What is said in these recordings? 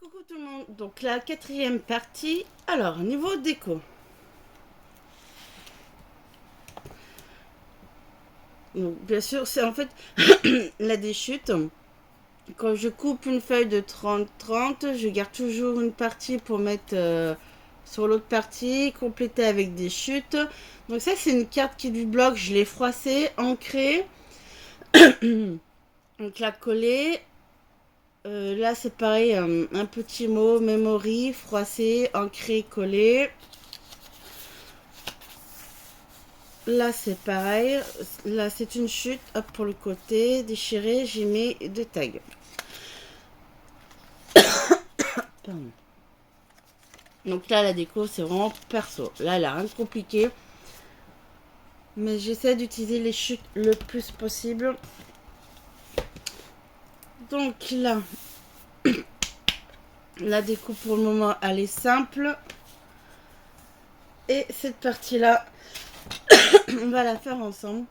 Coucou tout le monde, donc la quatrième partie. Alors, niveau déco. Donc, bien sûr, c'est en fait la déchute. Quand je coupe une feuille de 30-30, je garde toujours une partie pour mettre sur l'autre partie, compléter avec des chutes. Donc ça, c'est une carte qui est du bloc, je l'ai froissée, ancrée. Donc la coller. Là, c'est pareil, un petit mot, memory, froissé, ancré, collé. Là, c'est pareil. Là, c'est une chute. Hop, pour le côté. Déchiré, j'ai mis deux tags. Pardon. Donc là, la déco, c'est vraiment perso. Là, elle a rien de compliqué. Mais j'essaie d'utiliser les chutes le plus possible. Donc là, la déco, pour le moment, elle est simple. Et cette partie-là, on va la faire ensemble.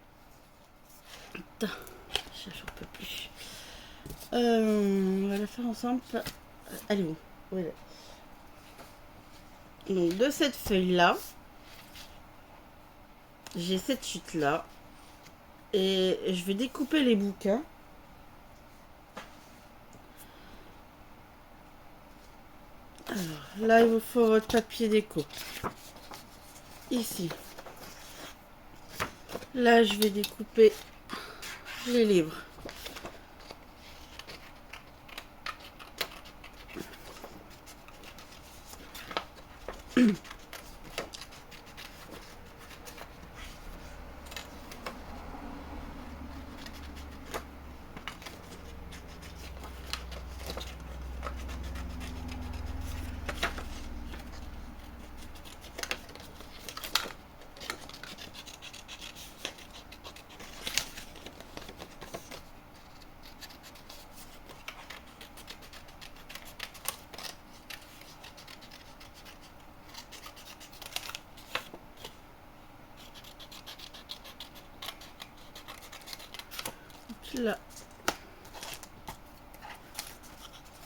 Putain, j'en peux plus. On va la faire ensemble. Allez, où est-elle? Donc de cette feuille là, j'ai cette chute là et je vais découper les bouquins. Alors là, il vous faut votre papier déco ici. Là, je vais découper les livres. Là,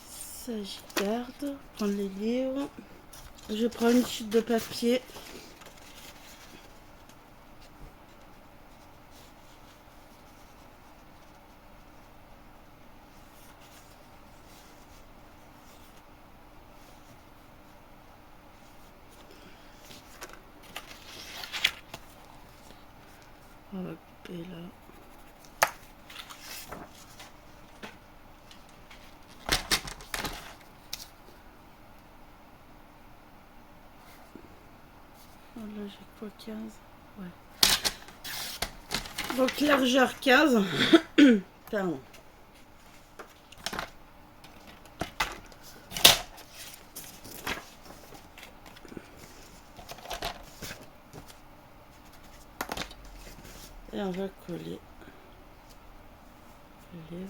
ça j'y garde. Prendre les livres. Je prends une chute de papier. On va couper là. Oh là, j'ai quoi, 15? Ouais. Donc largeur 15. Pardon. Et on va coller le livre.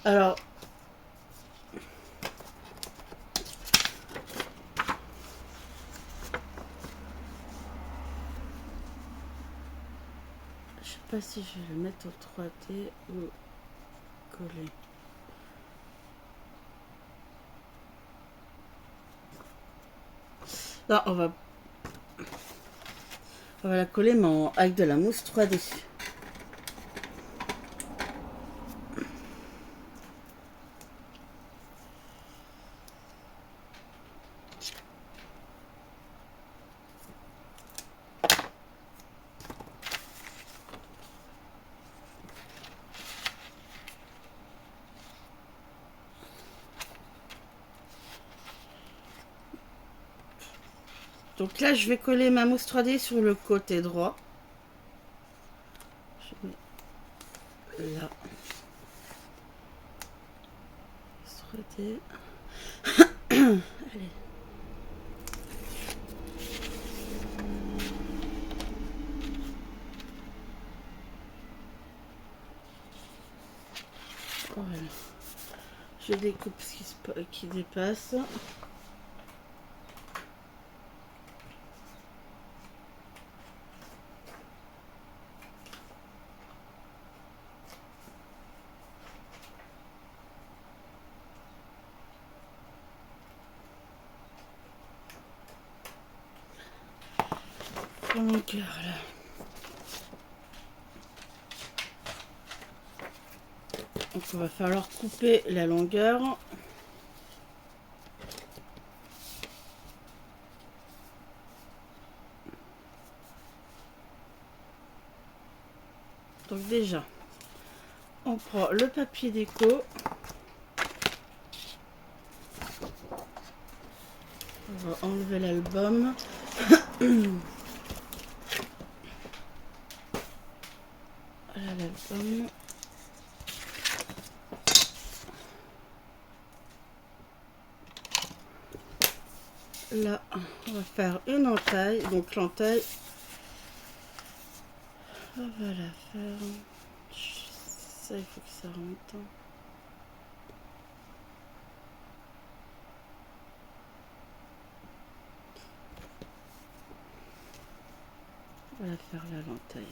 Alors, je sais pas si je vais le mettre au 3D ou coller. Non, on va la coller mais avec de la mousse 3D. Donc là, je vais coller ma mousse 3D sur le côté droit. Je mets là. 3D. Allez. Voilà. Je découpe ce qui dépasse. longueur là. Donc on va falloir couper la longueur. Donc déjà, on prend le papier déco. On va enlever l'album. Voilà l'album. Là, on va faire une entaille. Donc l'entaille, on va la faire. Ça, il faut que ça rentre. On va la faire là, l'entaille.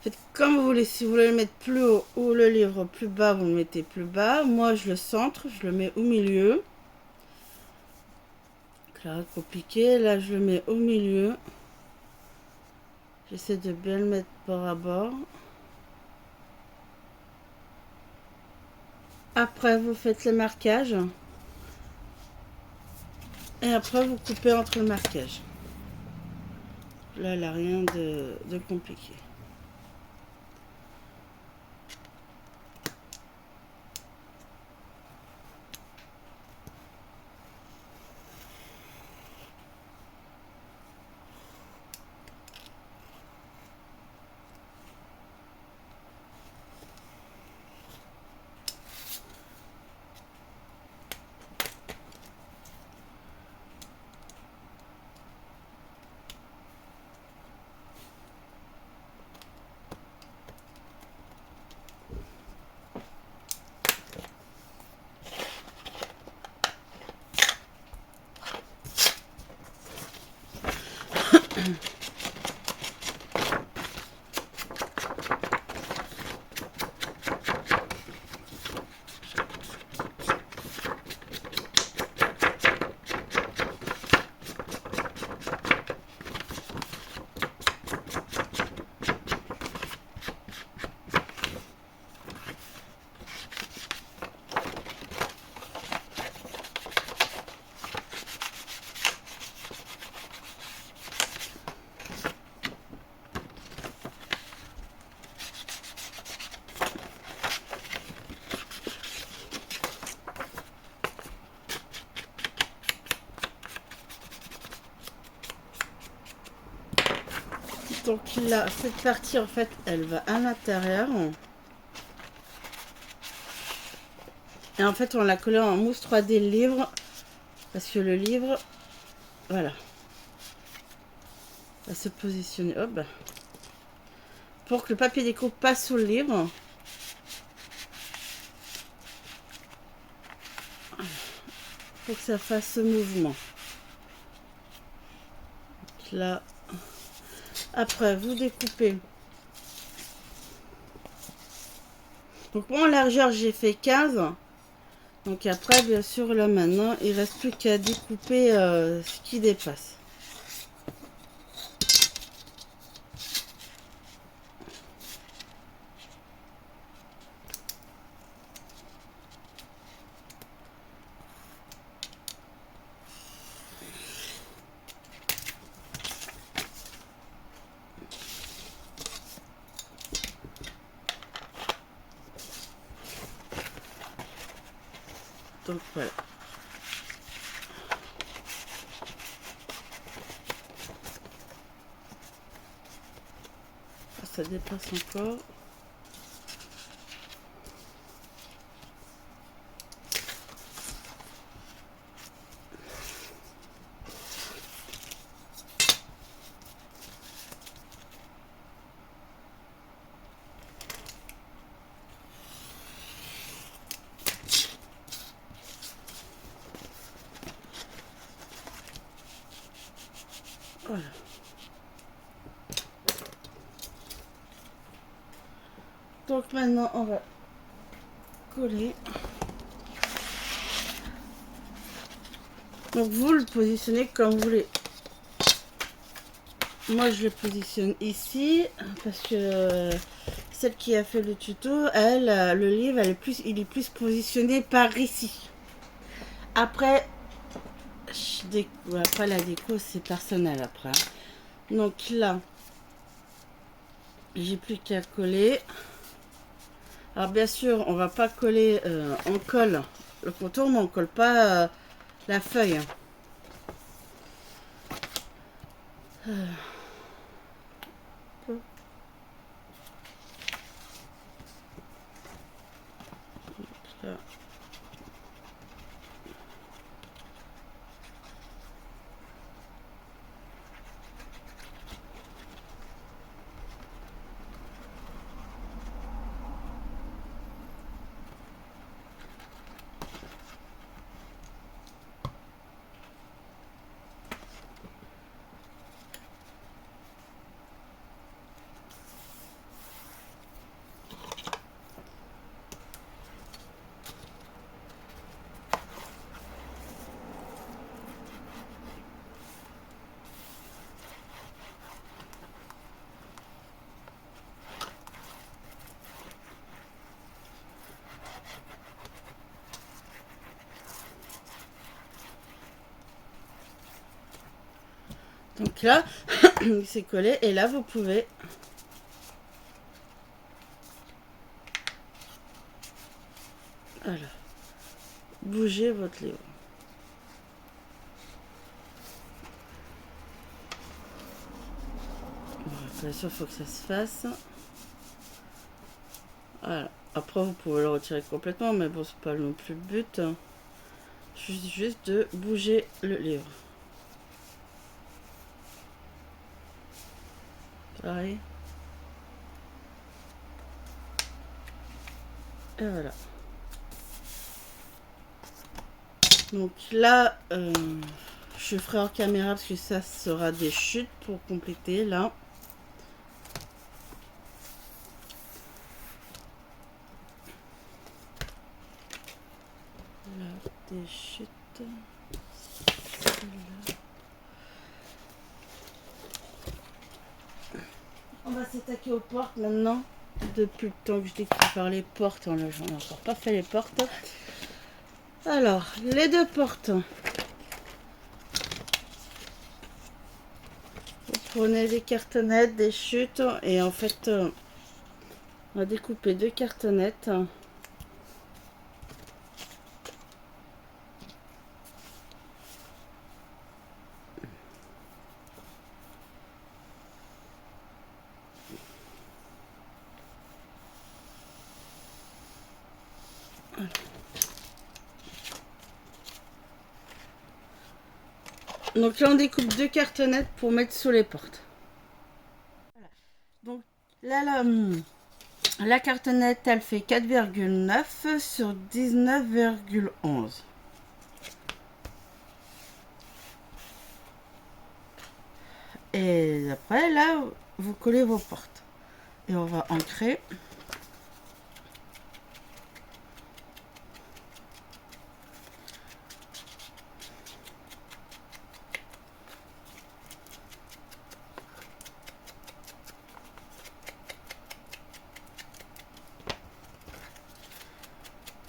Faites comme vous voulez. Si vous voulez le mettre plus haut ou le livre plus bas, vous le mettez plus bas. Moi, je le centre, je le mets au milieu. Là, compliqué. Là, je le mets au milieu. J'essaie de bien le mettre bord à bord. Après, vous faites le marquage. Et après, vous coupez entre le marquage. Là, il n'y a rien de compliqué. Donc là, cette partie, en fait, elle va à l'intérieur. Et en fait, on l'a collé en mousse 3D le livre. Parce que le livre, voilà, va se positionner. Hop. Pour que le papier déco passe sous le livre. Il faut que ça fasse ce mouvement. Donc là, après, vous découpez. Donc moi, en largeur, j'ai fait 15. Donc après, bien sûr, là, maintenant, il ne reste plus qu'à découper ce qui dépasse. Donc voilà. Ça dépasse encore. Voilà. Donc maintenant, on va coller. Donc vous le positionnez comme vous voulez. Moi je le positionne ici parce que celle qui a fait le tuto, elle, le livre, il est plus positionné par ici. Après, après la déco c'est personnel après. Donc là, j'ai plus qu'à coller. Alors bien sûr, on va pas coller, on colle le contour, mais on colle pas la feuille. Là. Donc là, c'est collé et là vous pouvez voilà, bouger votre livre. Bien sûr, il faut que ça se fasse. Voilà. Après, vous pouvez le retirer complètement, mais bon, c'est pas non plus le but. Juste de bouger le livre. Pareil. Et voilà. Donc là, je ferai hors caméra parce que ça sera des chutes pour compléter là. Là, des chutes. Là. On va s'attaquer aux portes maintenant. Depuis le temps que je décris par les portes, on n'a encore pas fait les portes. Alors, les deux portes. Vous prenez des cartonnettes, des chutes, et en fait, on va découper deux cartonnettes. Donc là, on découpe deux cartonnettes pour mettre sous les portes. Voilà. Donc là, la cartonnette, elle fait 4,9 sur 19,11. Et après, là, vous collez vos portes. Et on va ancrer.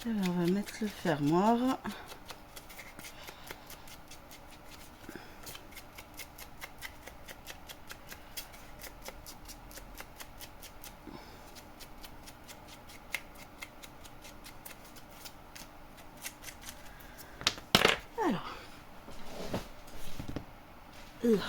Alors, on va mettre le fermoir. Alors, là.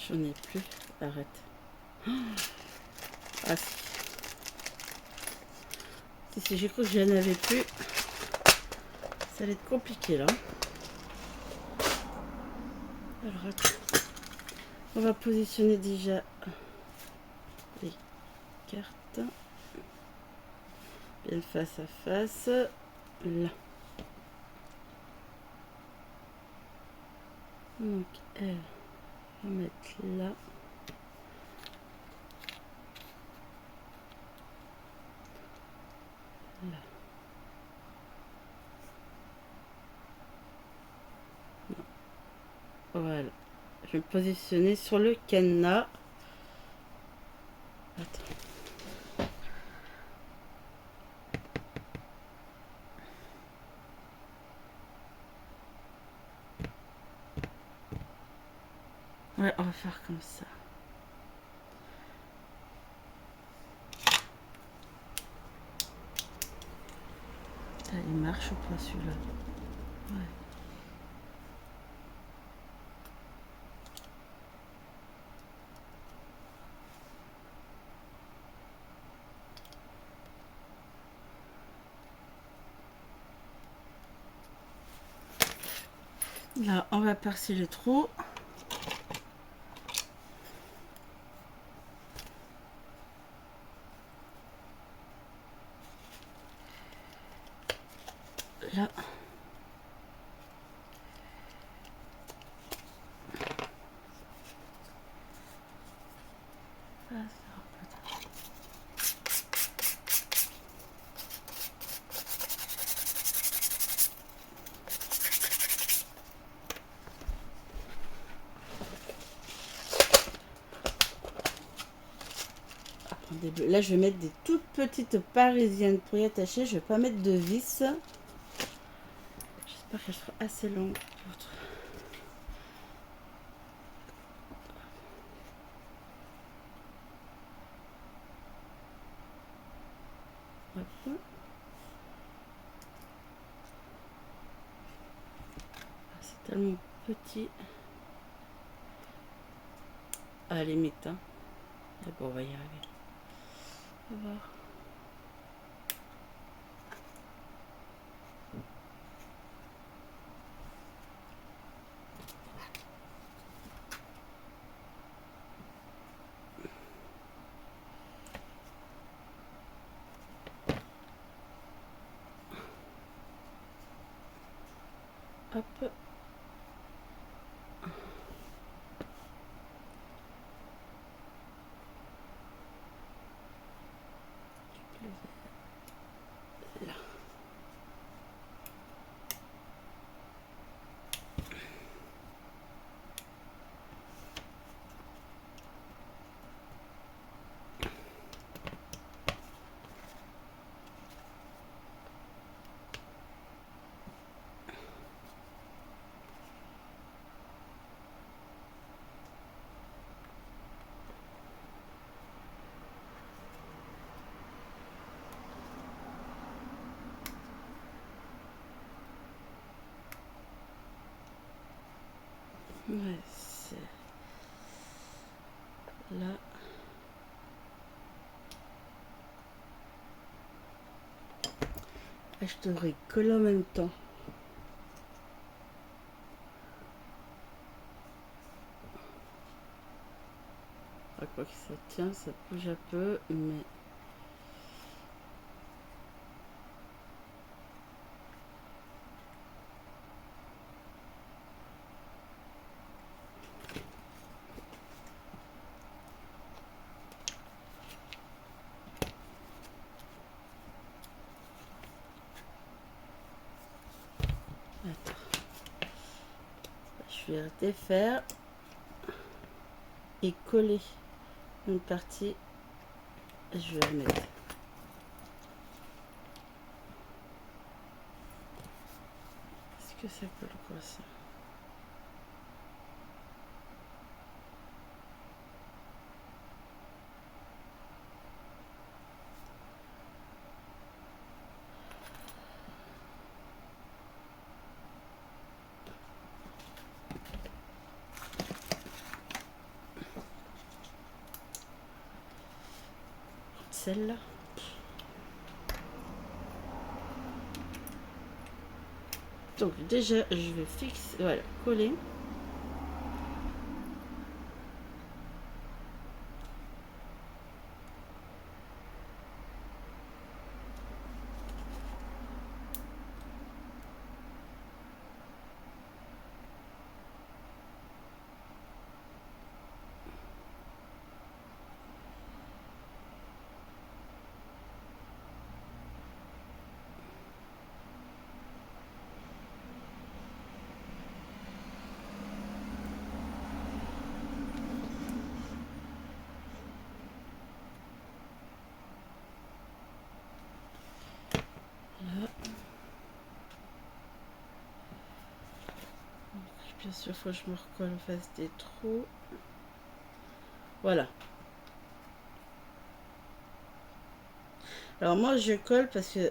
J'en ai plus. Arrête. Ah si, j'ai cru que j'en avais plus. Ça allait être compliqué là. Alors, on va positionner déjà Bien face à face. Là. Donc elle va mettre là. Là. Non. Voilà. Je vais me positionner sur le cadenas. Attends. Ouais, on va faire comme ça. Ah, il marche ou pas celui-là? Ouais. Là, on va percer les trous. Là. Là, je vais mettre des toutes petites parisiennes pour y attacher. Je vais pas mettre de vis. J'espère qu'elle sera assez longue. Hop. C'est tellement petit. À la limite. Hein. Et bon, on va y arriver. On va voir. Hop. Là. Ouais, c'est là. Et je devrais coller en même temps. À quoi que ça tient, ça bouge un peu, mais attends. Je vais défaire et coller une partie. Je vais remettre. Est-ce que ça colle quoi ça? Celle-là. Donc déjà, je vais fixer, voilà, coller. Là. Bien sûr, il faut que je me recolle en face des trous. Voilà. Alors moi, je colle parce que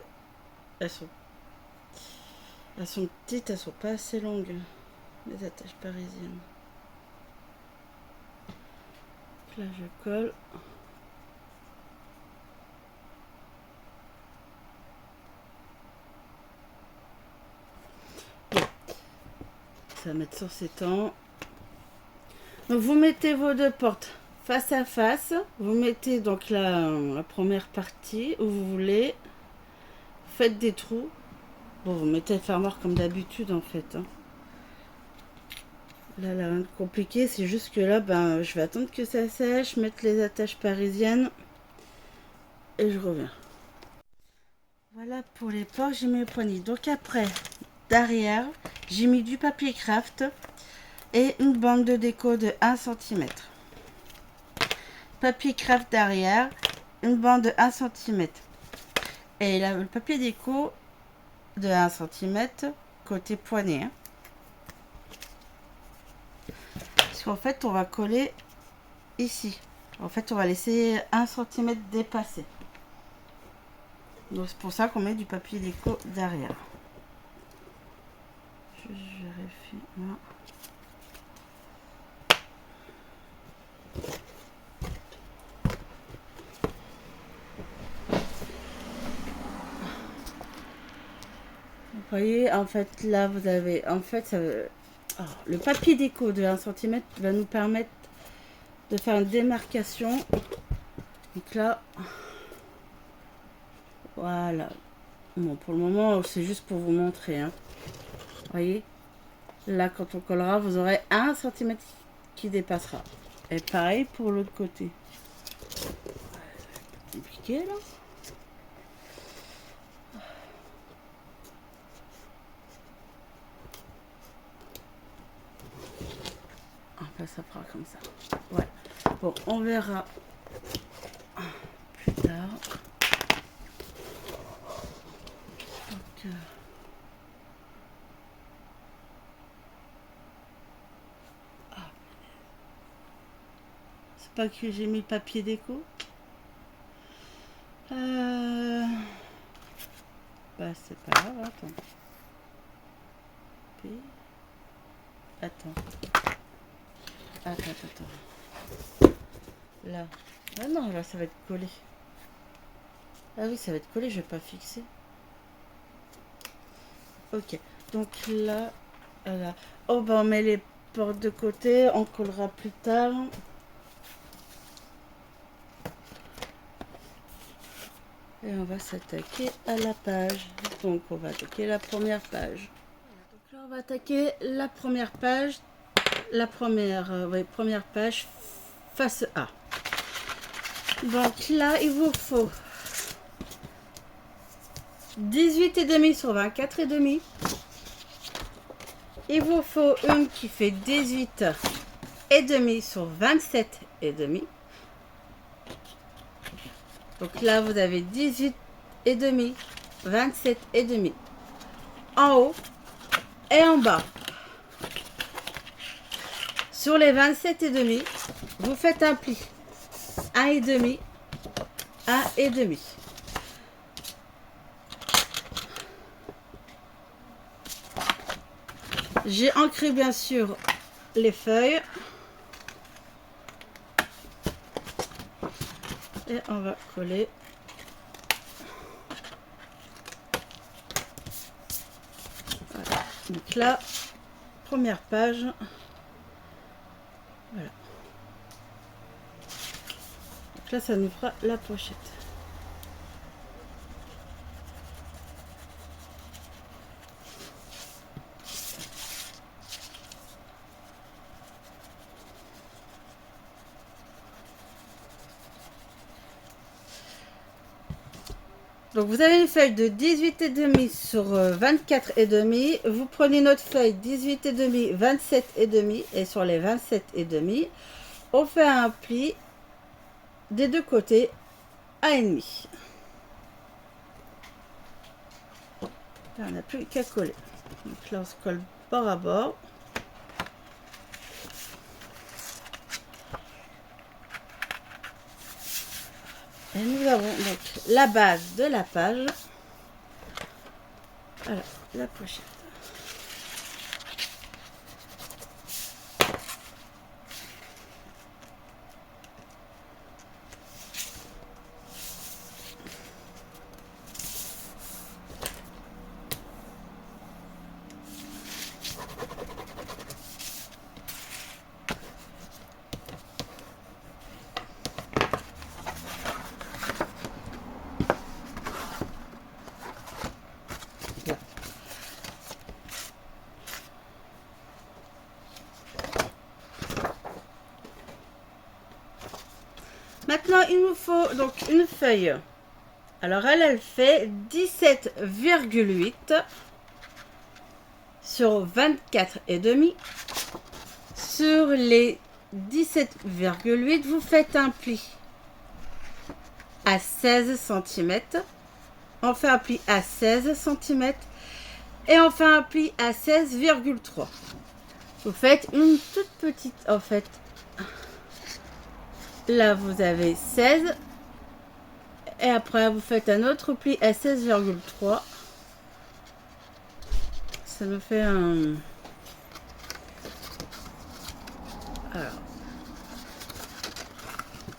elles sont petites, elles sont pas assez longues, les attaches parisiennes. Donc là, je colle. Bon. Ça va mettre sur ses temps. Donc vous mettez vos deux portes face à face. Vous mettez donc la première partie où vous voulez. Vous faites des trous. Bon, vous mettez le fermoir comme d'habitude en fait. Hein. Là, rien de compliqué. C'est juste que là, je vais attendre que ça sèche, mettre les attaches parisiennes. Et je reviens. Voilà pour les portes, j'ai mis les poignées. Donc après, derrière, j'ai mis du papier craft et une bande de déco de 1 cm. Papier craft derrière, une bande de 1 cm. Et là, le papier déco de 1 cm côté poignet. Hein. Parce qu'en fait, on va coller ici. En fait, on va laisser 1 cm dépasser. Donc c'est pour ça qu'on met du papier déco derrière. Je vérifie. Là. Vous voyez, en fait, là, vous avez... En fait, ça, le papier déco de 1 cm va nous permettre de faire une démarcation. Donc là... Voilà. Bon, pour le moment, c'est juste pour vous montrer. Hein. Vous voyez, là, quand on collera, vous aurez 1 cm qui dépassera. Et pareil pour l'autre côté. Compliqué, là. Enfin, ça fera comme ça. Ouais. Bon, on verra plus tard. Donc, c'est pas que j'ai mis le papier déco. C'est pas grave, attends. Puis... Attends. Là. Ah non, là, ça va être collé. Ah oui, ça va être collé, je vais pas fixer. Ok. Donc là, voilà. Oh, on met les portes de côté, on collera plus tard. Et on va s'attaquer à la page. Donc on va attaquer la première page. Donc là on va attaquer la première page. La première page face A. Donc là il vous faut 18,5 sur 24,5. Il vous faut une qui fait 18,5 sur 27,5. Donc là, vous avez 18,5, 27,5 en haut et en bas. Sur les 27,5, vous faites un pli. 1,5, 1,5. J'ai ancré bien sûr les feuilles. Et on va coller. Voilà. Donc là, première page. Voilà. Donc là, ça nous fera la pochette. Donc vous avez une feuille de 18,5 sur 24,5. Vous prenez notre feuille 18,5, 27,5 et sur les 27,5, on fait un pli des deux côtés à 1,5. Là, on n'a plus qu'à coller. Donc là, on se colle bord à bord. Et nous avons donc la base de la page. Voilà, la pochette. Maintenant, il nous faut donc une feuille. Alors, elle fait 17,8 sur 24,5. Sur les 17,8, vous faites un pli à 16 cm. On fait un pli à 16 cm. Et on fait un pli à 16,3. Vous faites une toute petite, en fait. Là, vous avez 16. Et après, vous faites un autre pli à 16,3. Ça nous fait un... Alors,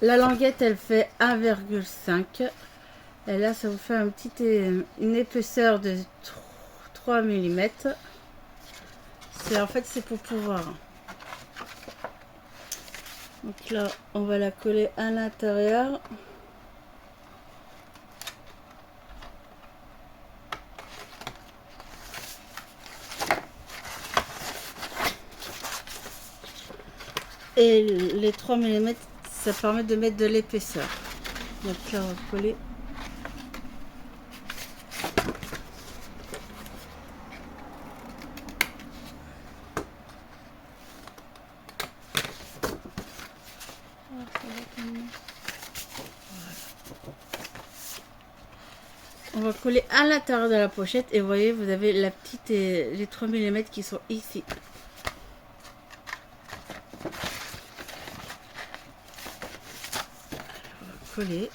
la languette, elle fait 1,5. Et là, ça vous fait une épaisseur de 3 mm. En fait, c'est pour pouvoir... Donc là, on va la coller à l'intérieur. Et les 3 mm, ça permet de mettre de l'épaisseur. Donc là, on va coller. On va coller à l'intérieur de la pochette et vous voyez, vous avez la petite et les 3 mm qui sont ici. On va coller.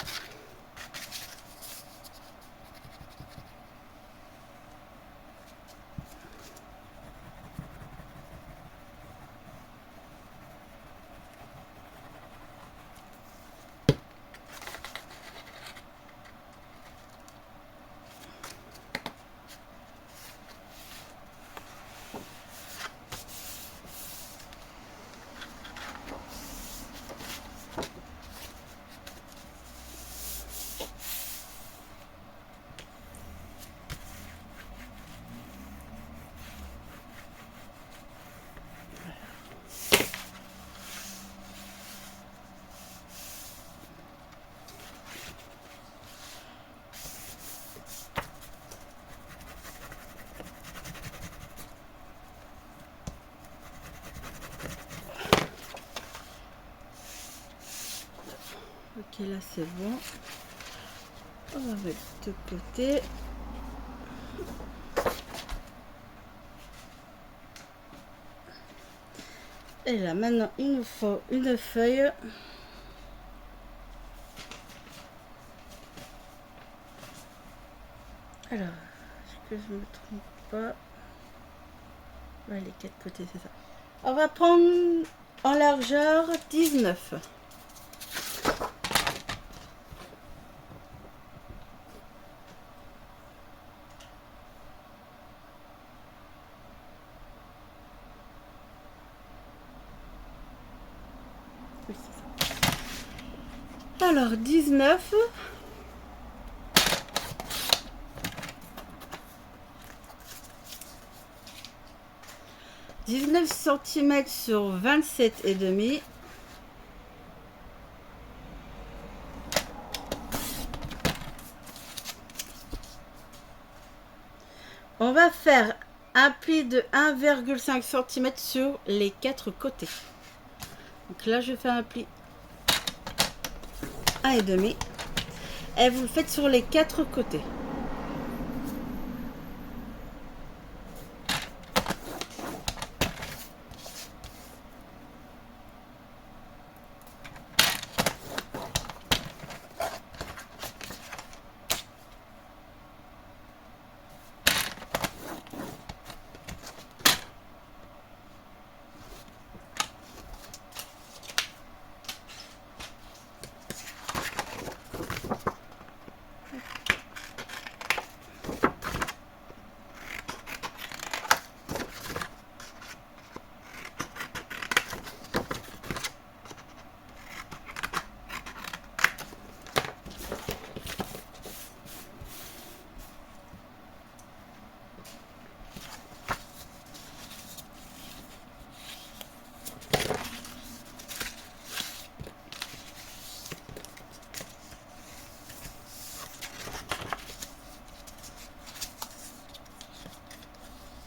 Ok, là c'est bon. On va mettre de côté. Et là maintenant il nous faut une feuille. Alors, est-ce que je me trompe pas? Ouais, les 4 côtés, c'est ça. On va prendre en largeur 19. Oui, c'est ça. Alors, 19. cm sur 27,5. On va faire un pli de 1,5 cm sur les 4 côtés. Donc là, je fais un pli 1,5 et vous le faites sur les 4 côtés.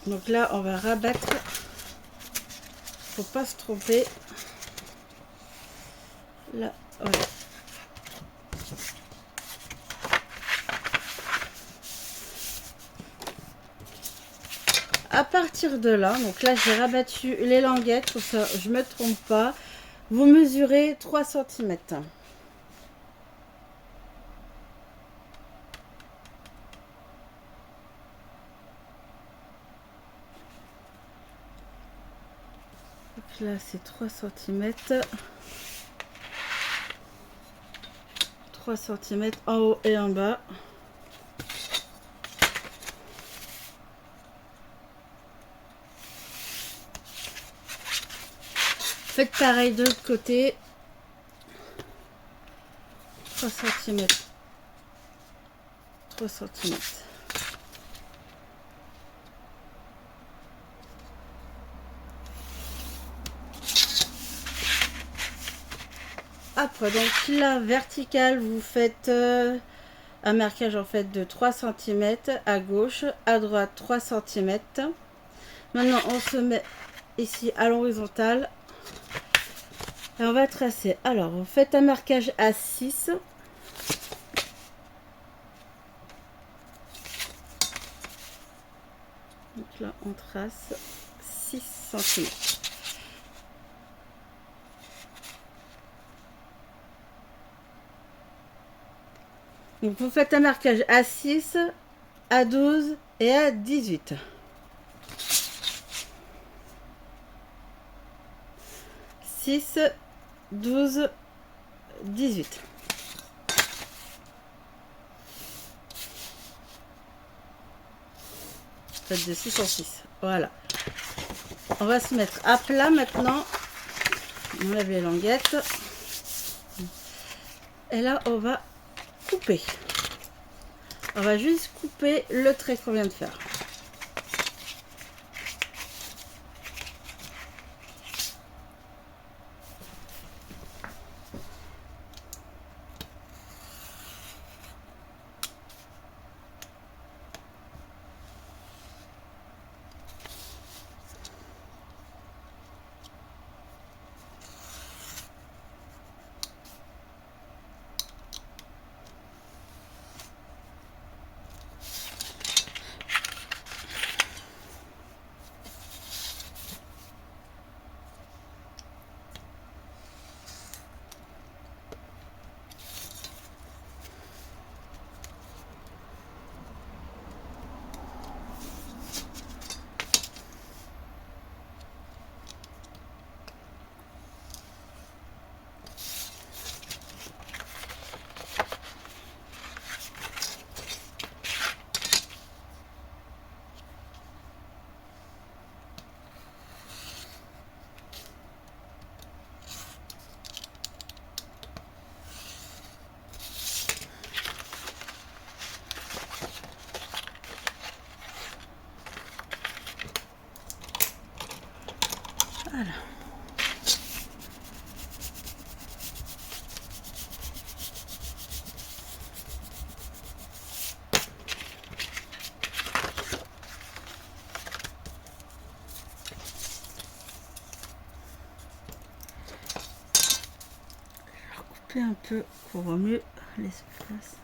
Donc là, on va rabattre. Faut pas se tromper. Là, voilà. À partir de là, donc là j'ai rabattu les languettes pour ça je me trompe pas. Vous mesurez 3 cm. Donc là c'est 3 cm. 3 cm en haut et en bas. Faites pareil de l'autre côté. 3 cm. 3 cm. Après, donc la verticale, vous faites un marquage en fait de 3 cm à gauche, à droite 3 cm. Maintenant, on se met ici à l'horizontale. Et on va tracer. Alors, vous faites un marquage à 6. Donc là, on trace 6 cm. Donc, vous faites un marquage à 6, à 12 et à 18. 6, 12, 18. Faites de 6 en 6. Voilà. On va se mettre à plat maintenant. On enlève les languettes. Et là, on va couper. On va juste couper le trait qu'on vient de faire. Voilà. Couper un peu pour voir mieux l'espace.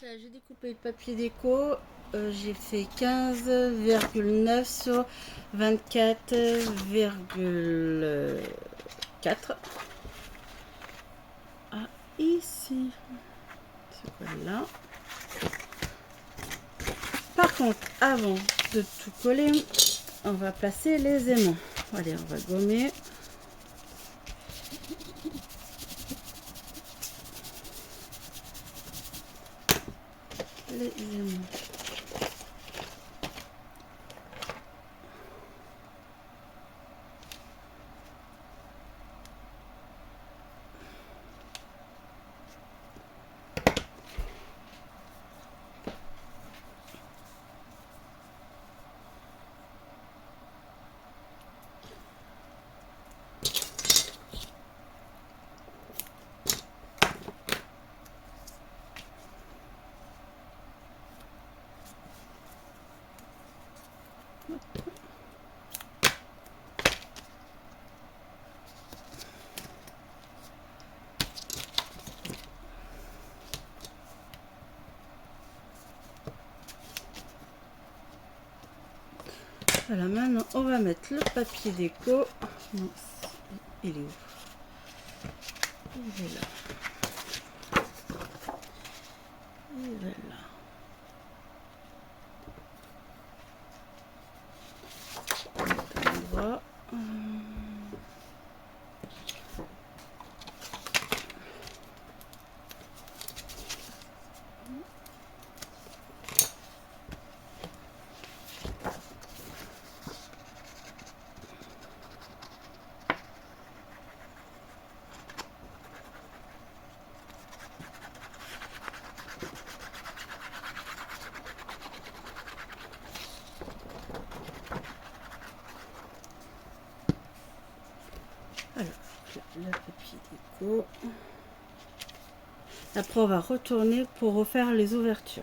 J'ai découpé le papier déco j'ai fait 15,9 sur 24,4. Ah, ici. C'est quoi là? Par contre, avant de tout coller, on va placer les aimants. Allez, on va gommer. Les aimants. Voilà, maintenant on va mettre le papier déco. Non, il est où? Il est là. Il est là. Endroit. Alors, le papier déco. Après, on va retourner pour refaire les ouvertures.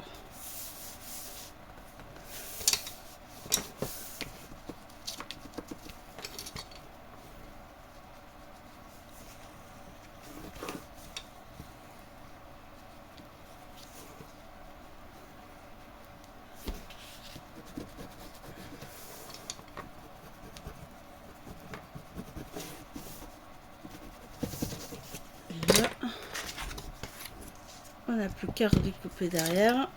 On n'a plus qu'à redécouper derrière.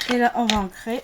Et là, on va ancrer.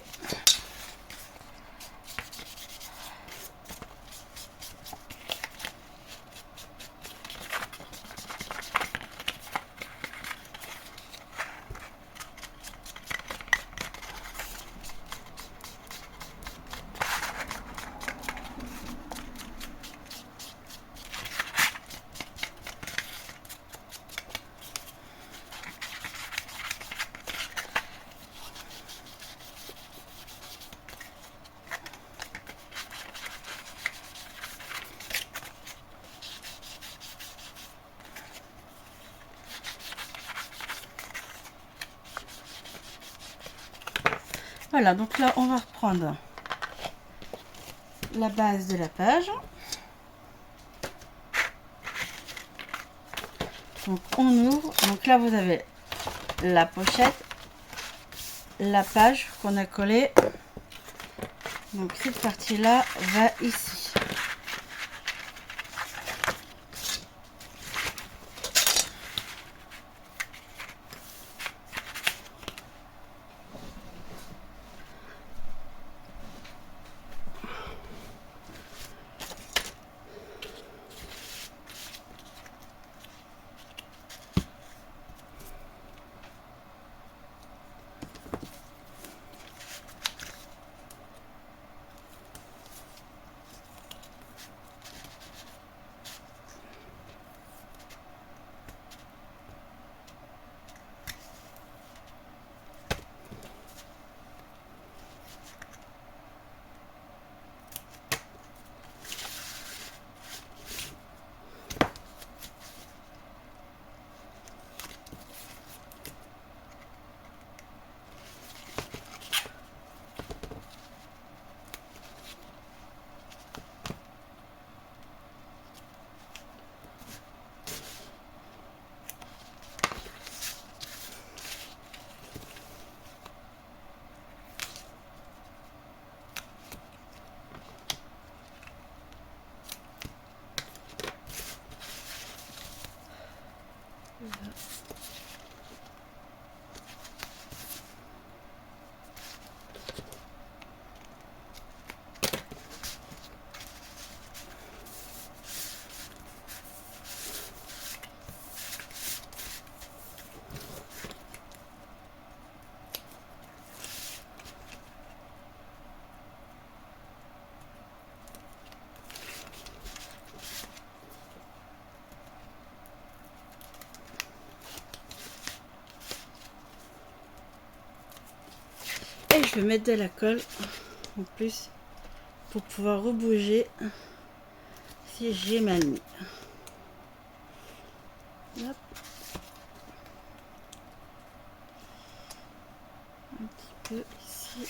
Voilà, donc là, on va reprendre la base de la page. Donc, on ouvre. Donc là, vous avez la pochette, la page qu'on a collée. Donc, cette partie-là va ici. Et je vais mettre de la colle en plus pour pouvoir rebouger si j'ai mal mis. Hop. Un petit peu ici.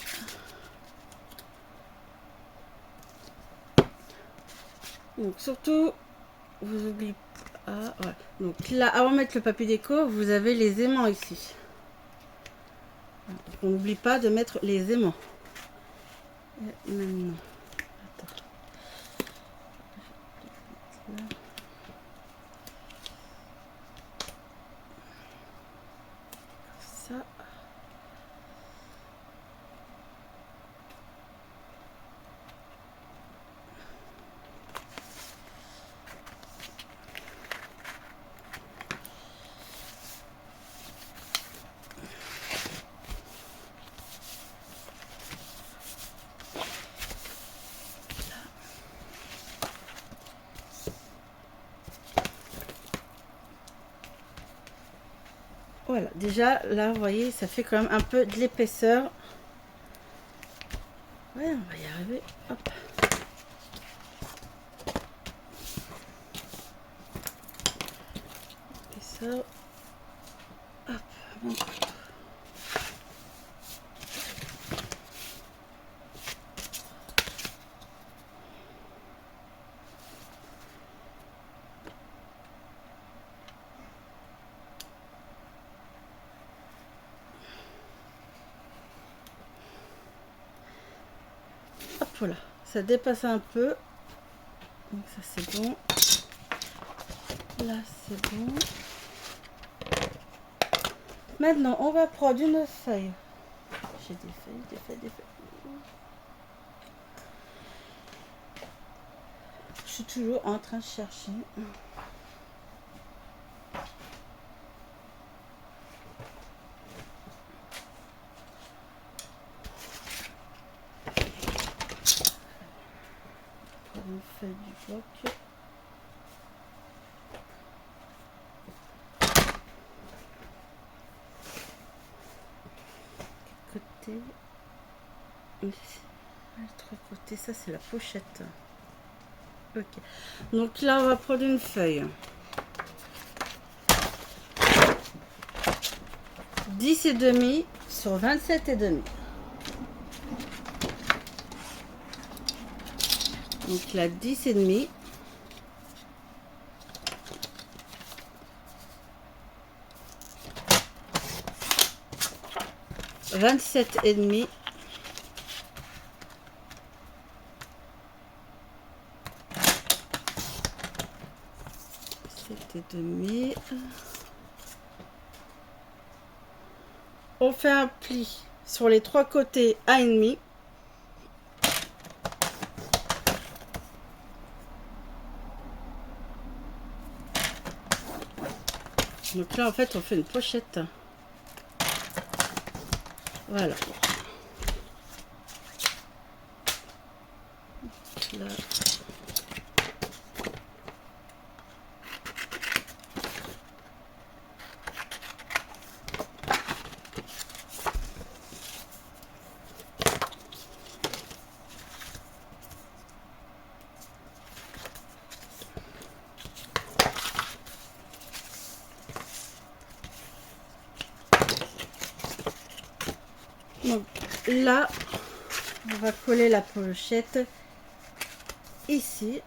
Donc surtout, vous oubliez pas. Ouais. Donc là, avant de mettre le papier déco, vous avez les aimants ici. Donc, on n'oublie pas de mettre les aimants. Et maintenant, attends. Là. Ça. Voilà, déjà là, vous voyez, ça fait quand même un peu de l'épaisseur. Ouais, on va y arriver. Hop. Épaisseur. Hop. Bon. Hop, voilà, ça dépasse un peu. Donc ça c'est bon. Là c'est bon. Maintenant on va prendre une feuille. J'ai des feuilles, des feuilles, des feuilles. Je suis toujours en train de chercher. Une feuille du bloc. Côté. L'autre côté, ça c'est la pochette. Ok. Donc là on va prendre une feuille. 10,5 sur 27,5. Donc là 10 et demi. 27 et demi. 7 et demi. On fait un pli sur les trois côtés à et demi. Donc là en fait on fait une pochette. Voilà. Là. Donc là, on va coller la pochette ici.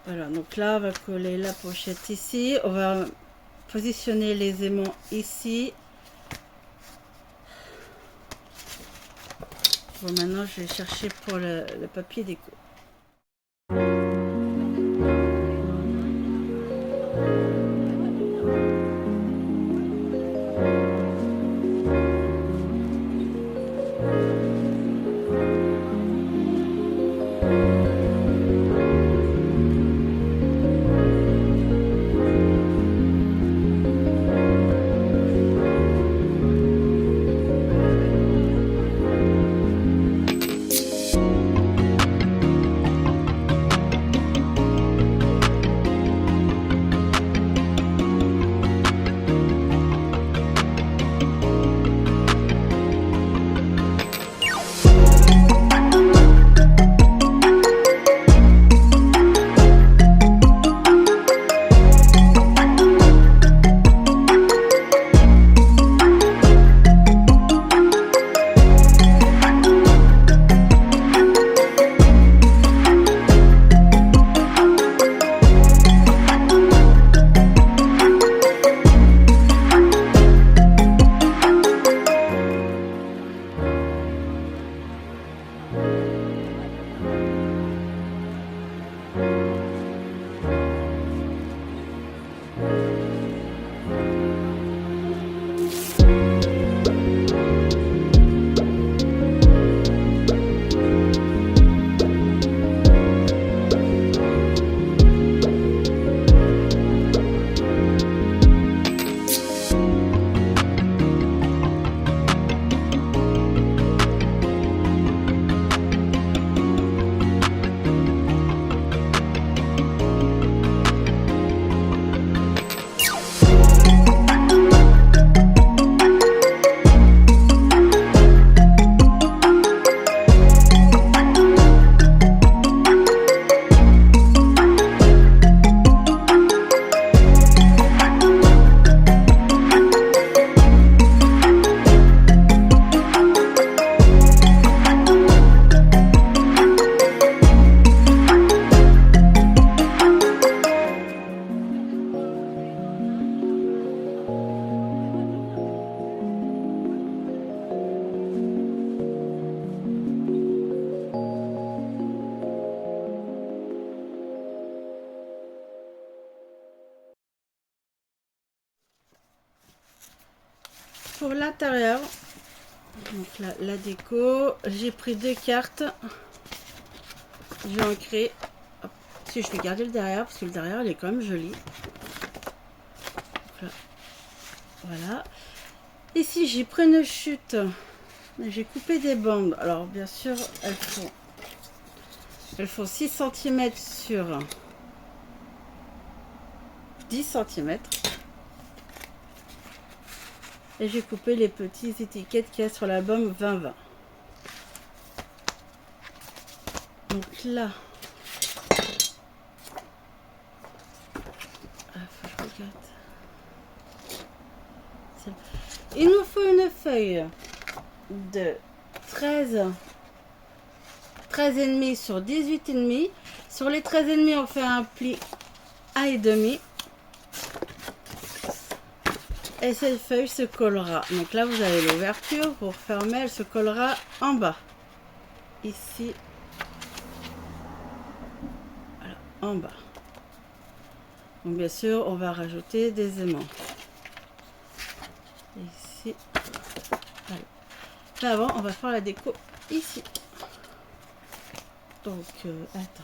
Voilà, donc là, on va coller la pochette ici. On va positionner les aimants ici. Bon, maintenant, je vais chercher pour le papier déco. Pour l'intérieur, donc la déco, j'ai pris deux cartes. Je vais ancrer. Hop. Si je vais garder le derrière parce que le derrière il est quand même joli. Voilà. Ici j'ai pris une chute. J'ai coupé des bandes. Alors bien sûr elles font 6 cm sur 10 cm. Et j'ai coupé les petites étiquettes qu'il y a sur l'album 2020. Donc là, faut que je regarde. C'est le Il nous faut une feuille de 13,5 sur 18,5. Sur les 13,5, on fait un pli à et demi. Et cette feuille se collera. Donc là, vous avez l'ouverture pour fermer. Elle se collera en bas. Ici. Voilà, en bas. Donc bien sûr, on va rajouter des aimants. Ici. Voilà. Là, avant, on va faire la déco ici. Donc, attends.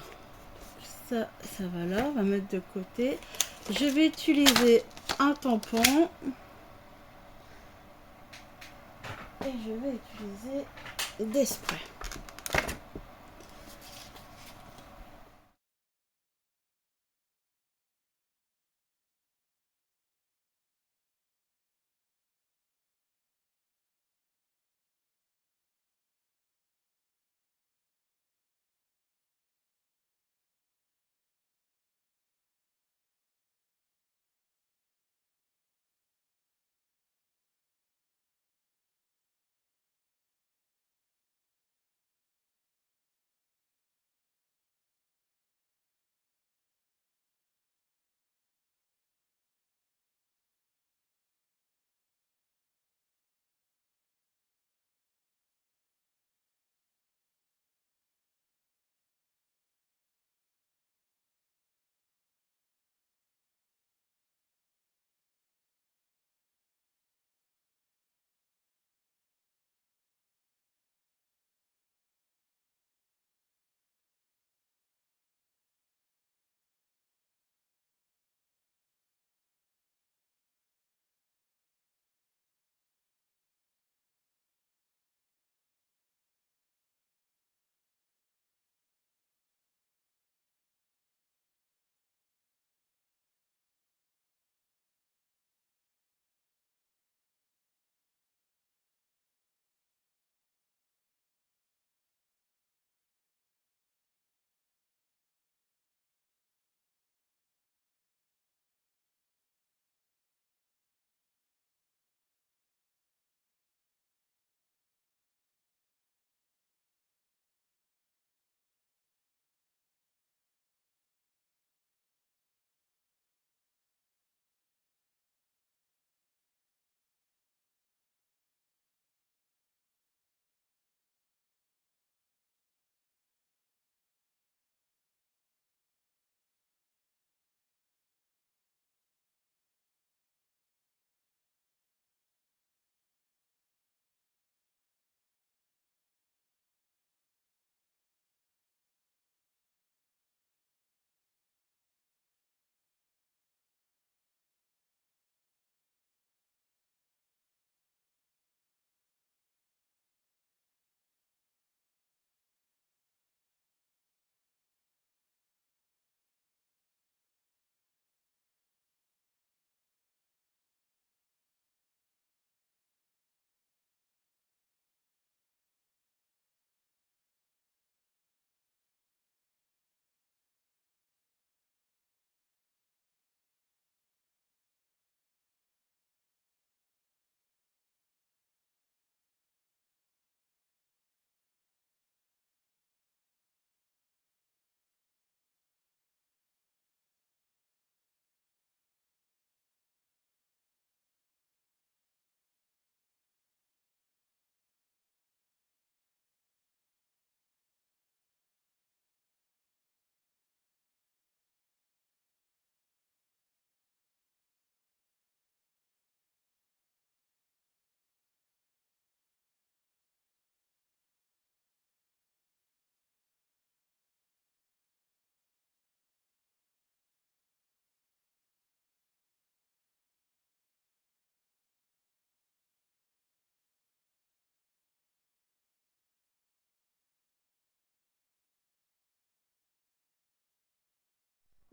Ça va là. On va mettre de côté. Je vais utiliser un tampon. Et je vais utiliser des sprays.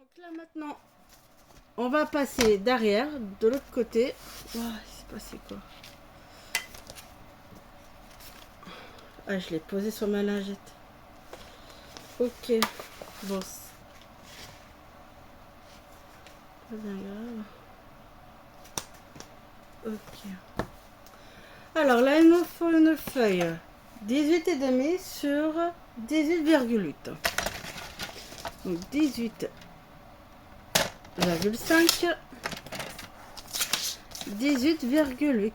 Donc là maintenant, on va passer derrière, de l'autre côté. Oh, il s'est passé quoi? Ah, je l'ai posé sur ma lingette. Ok, bon. Pas bien grave. Ok. Alors là, il nous faut une feuille 18,5 sur 18,8. Donc 18,5, 18,8.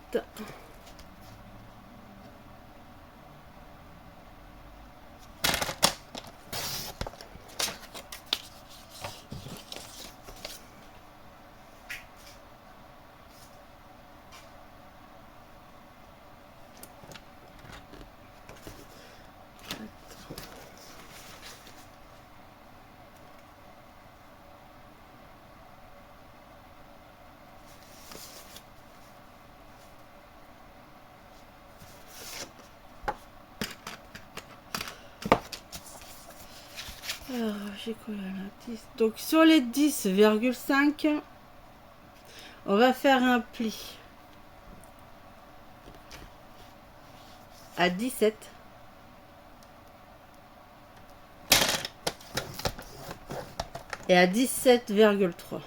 Alors, j'ai quoi là, 10. Donc sur les 10,5, on va faire un pli à 17 et à 17,3.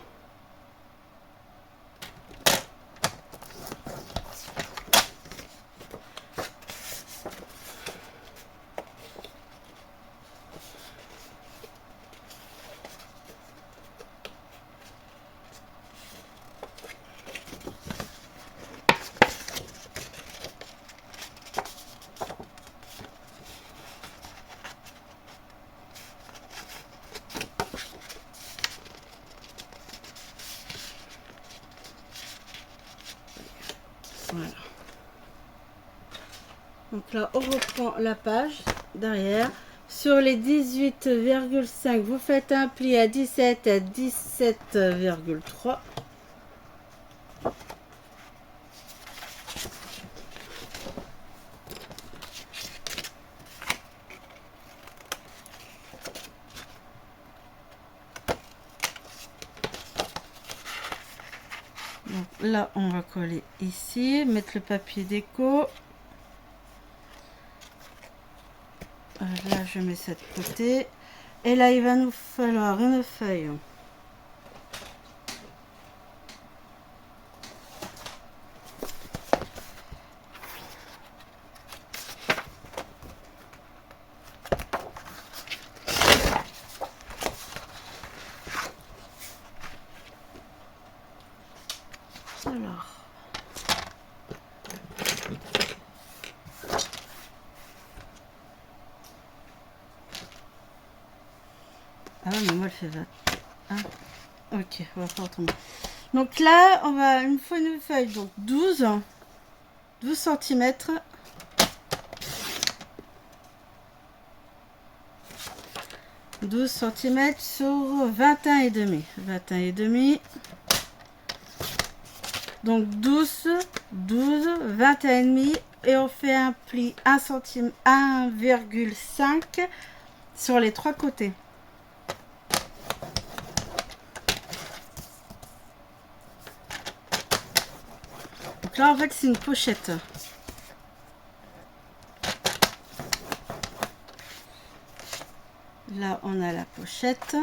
Voilà. Donc là, on reprend la page derrière. Sur les 18,5, vous faites un pli à 17 à 17,3. Donc là, on va coller ici, mettre le papier déco. Là, je mets ça de côté. Et là, il va nous falloir une feuille. Alors. Ah ouais, mais moi, elle fait 20. Ah. Ok, on va faire autrement. Donc là, il me faut une feuille, donc 12 cm. 12 cm sur 21,5. 21,5. Donc 12, 21,5. Et on fait un pli 1 cm, 1,5 sur les trois côtés. Donc là, en fait, c'est une pochette. Là, on a la pochette.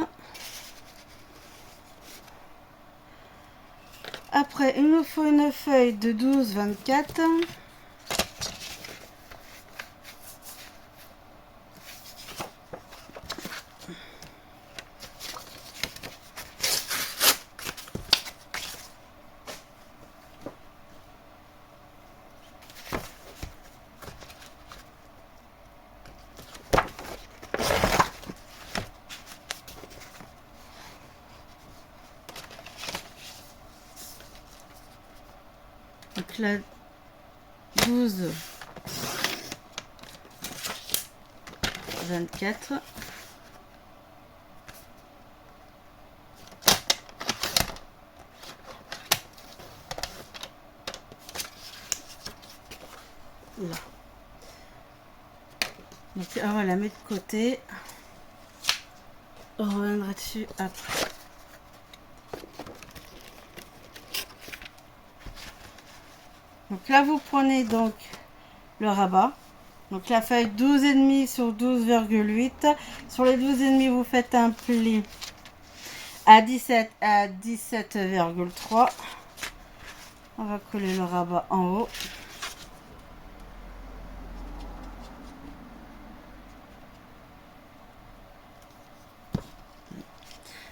Après, il nous faut une feuille de 12,24. Donc là, 12, 24. Là. Donc on va la mettre de côté. On reviendra dessus après. Donc là, vous prenez donc le rabat. Donc la feuille 12,5 sur 12,8. Sur les 12,5, vous faites un pli à 17 à 17,3. On va coller le rabat en haut.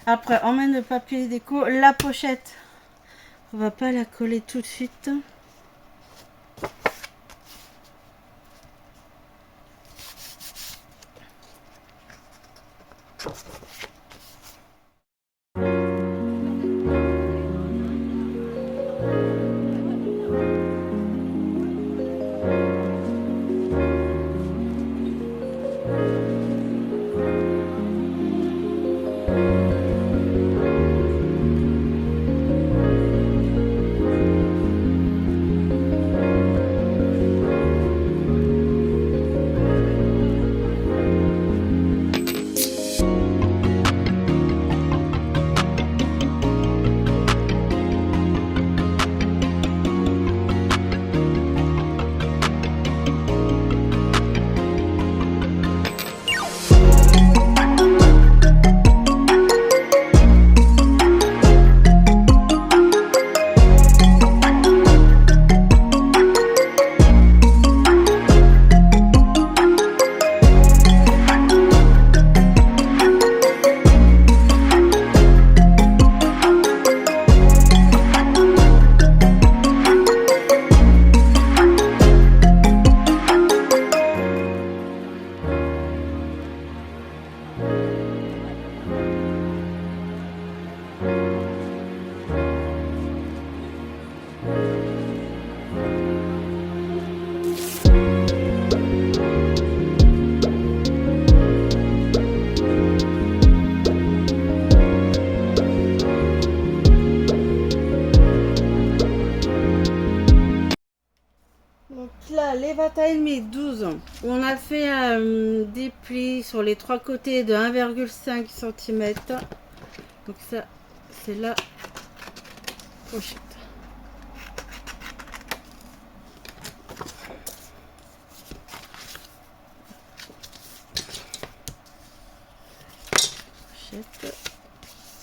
Après, on met le papier déco. La pochette, on va pas la coller tout de suite. Donc là, les Vatailles 12, on a fait des plis sur les trois côtés de 1,5 cm. Donc ça, c'est la pochette.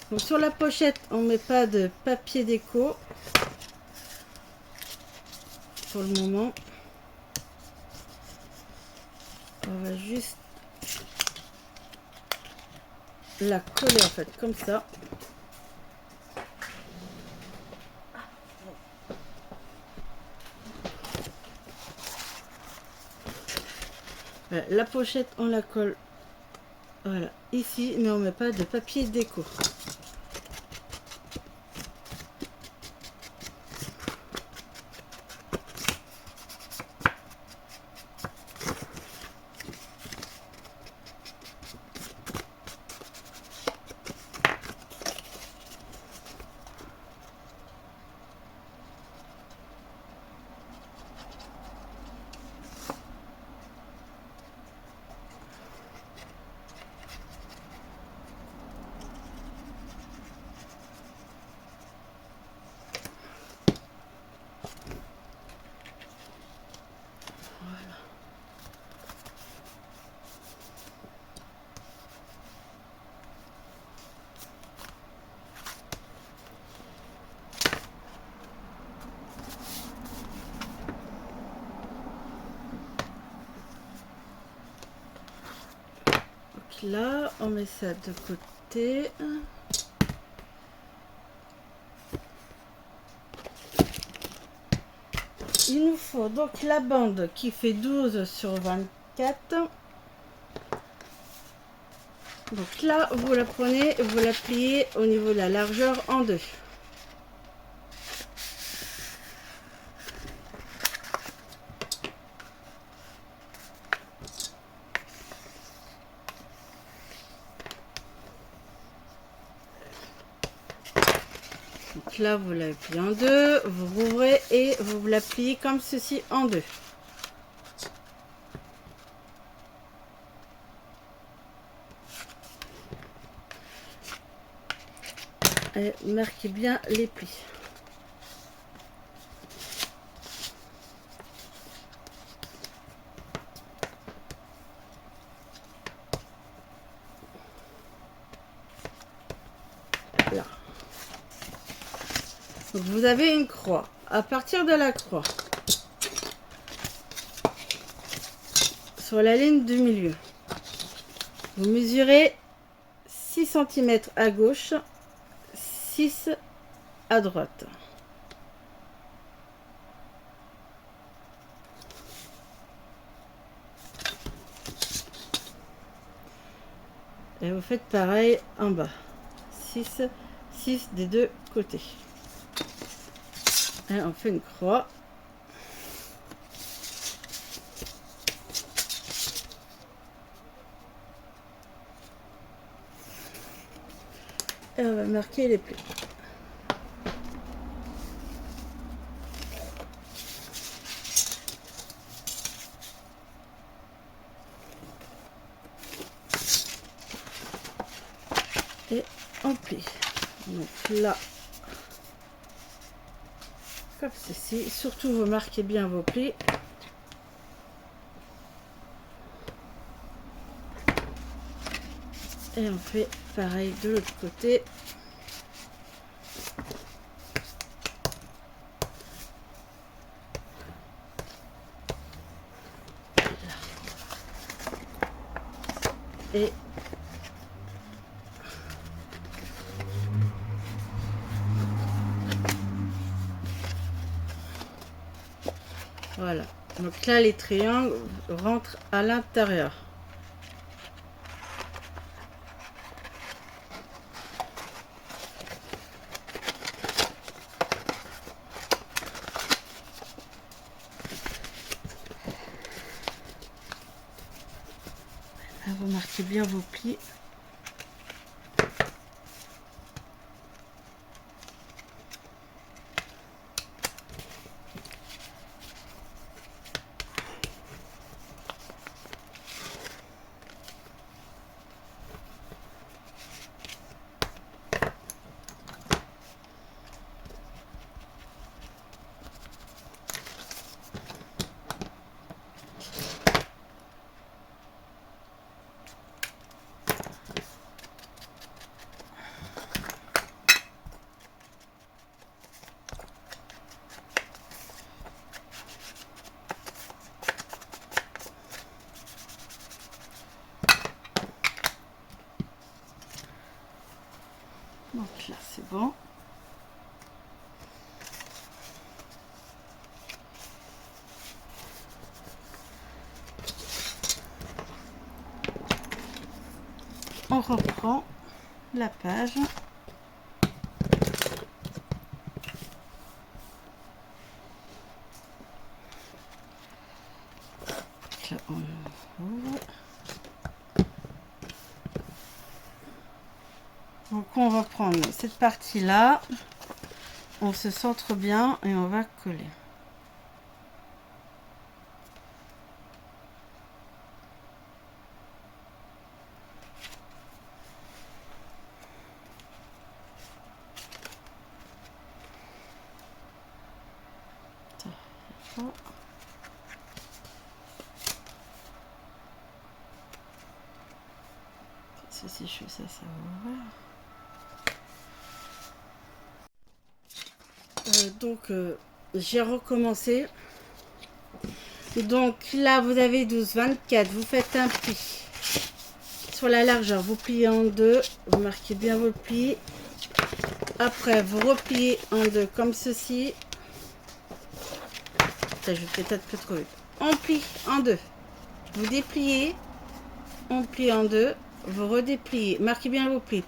Donc sur la pochette, on met pas de papier déco pour le moment. On va juste la coller en fait comme ça. Voilà, la pochette, on la colle voilà ici, mais on met pas de papier déco. Là, on met ça de côté. Il nous faut donc la bande qui fait 12 sur 24. Donc là, vous la prenez, vous la pliez au niveau de la largeur en deux. Donc là, vous la pliez en deux, vous rouvrez et vous la pliez comme ceci en deux. Et marquez bien les plis. Là. Donc vous avez une croix. À partir de la croix, sur la ligne du milieu, vous mesurez 6 cm à gauche, 6 à droite. Et vous faites pareil en bas. 6 des deux côtés. Et on fait une croix. Et on va marquer les plis. Et on plie. Donc là, comme ceci. Surtout, vous marquez bien vos plis. Et on fait pareil de l'autre côté. Et voilà. Donc là, les triangles rentrent à l'intérieur. Là, vous marquez bien vos plis. Donc là, c'est bon. On reprend la page. Là, on ouvre. Donc on va prendre cette partie-là, on se centre bien et on va coller. Si je fais ça, ça va ouvrir. Donc j'ai recommencé. Donc là vous avez 12, 24, vous faites un pli sur la largeur, vous pliez en deux, vous marquez bien vos plis. Après vous repliez en deux comme ceci. Ça, je fais peut-être trop vite. On plie en deux, vous dépliez, on plie en deux, vous redépliez, marquez bien vos plis.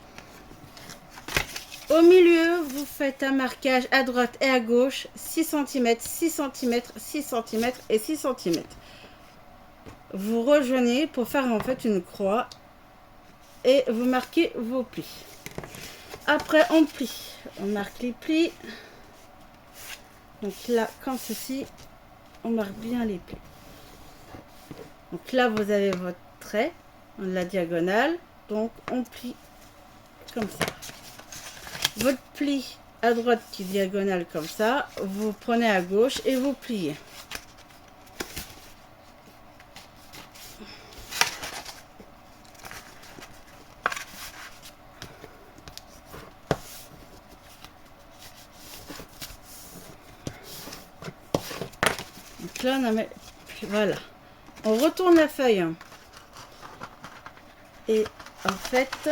Au milieu, vous faites un marquage à droite et à gauche, 6 cm, 6 cm, 6 cm et 6 cm. Vous rejoignez pour faire en fait une croix et vous marquez vos plis. Après, on plie. On marque les plis. Donc là, comme ceci, on marque bien les plis. Donc là, vous avez votre trait, la diagonale. Donc, on plie comme ça. Votre pli à droite qui est diagonale comme ça, vous prenez à gauche et vous pliez. Donc là, on met, voilà. On retourne la feuille. Et en fait,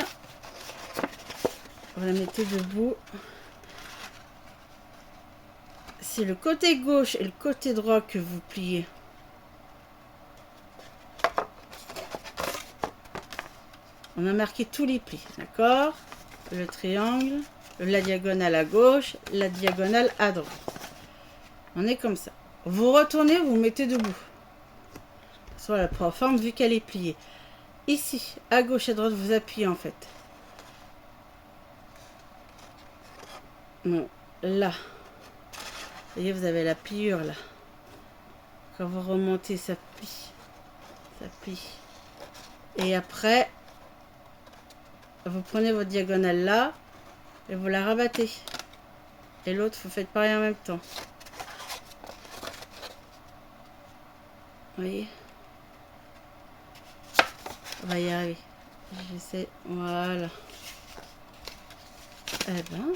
Vous la mettez debout. C'est le côté gauche et le côté droit que vous pliez. On a marqué tous les plis, d'accord? Le triangle, la diagonale à gauche, la diagonale à droite. On est comme ça. Vous retournez, vous mettez debout. Soit la première forme vu qu'elle est pliée. Ici, à gauche et à droite, vous appuyez en fait. Non, là. Vous voyez, vous avez la pliure là. Quand vous remontez, ça plie. Ça plie. Et après, vous prenez votre diagonale là et vous la rabattez. Et l'autre, vous faites pareil en même temps. Vous voyez? On va y arriver. J'essaie. Voilà. Eh ben.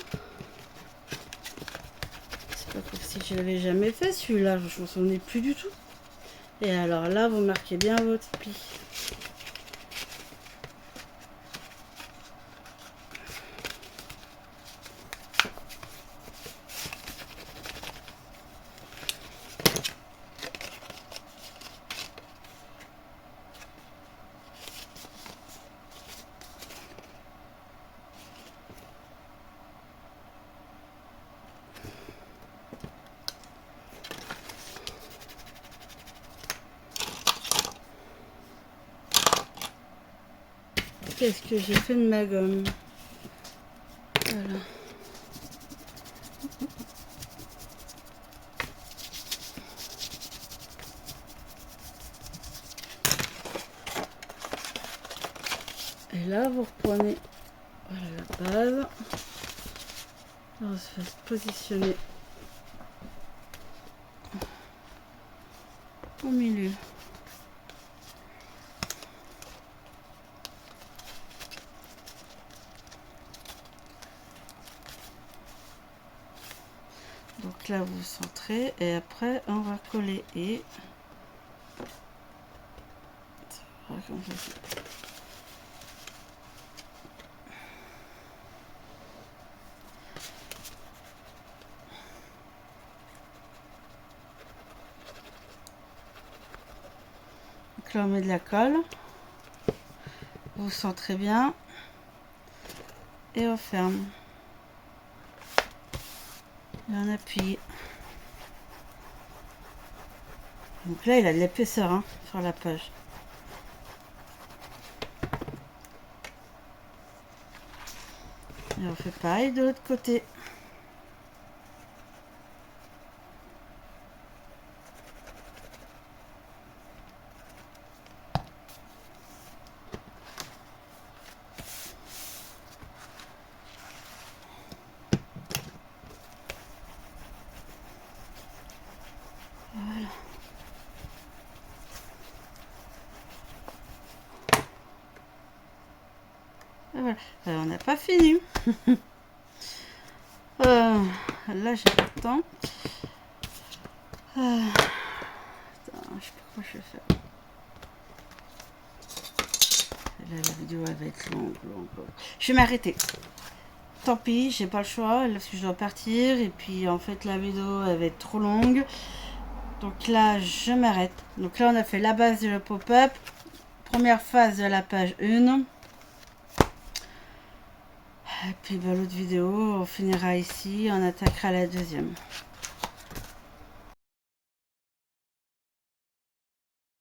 C'est pas comme si je l'avais jamais fait celui-là. Je m'en souvenais plus du tout. Et alors là, vous marquez bien votre pli. Qu'est-ce que j'ai fait de ma gomme? Voilà. Et là, vous reprenez voilà, la base. On va se positionner au milieu. Donc là, vous centrez et après, on va coller et... Donc là, on met de la colle. Vous centrez bien. Et on ferme. Et on appuie. Donc là, il a de l'épaisseur hein, sur la page. Et on fait pareil de l'autre côté. Voilà. Et voilà. On n'a pas fini. Là, j'ai pas le temps. Attends, je sais pas comment je vais faire. Là, la vidéo elle va être longue. Je vais m'arrêter. Tant pis, j'ai pas le choix parce que je dois partir. Et puis en fait, la vidéo elle va être trop longue. Donc là, je m'arrête. Donc là, on a fait la base de la pop-up. Première phase de la page 1. Et puis bah, l'autre vidéo, on finira ici. On attaquera la deuxième.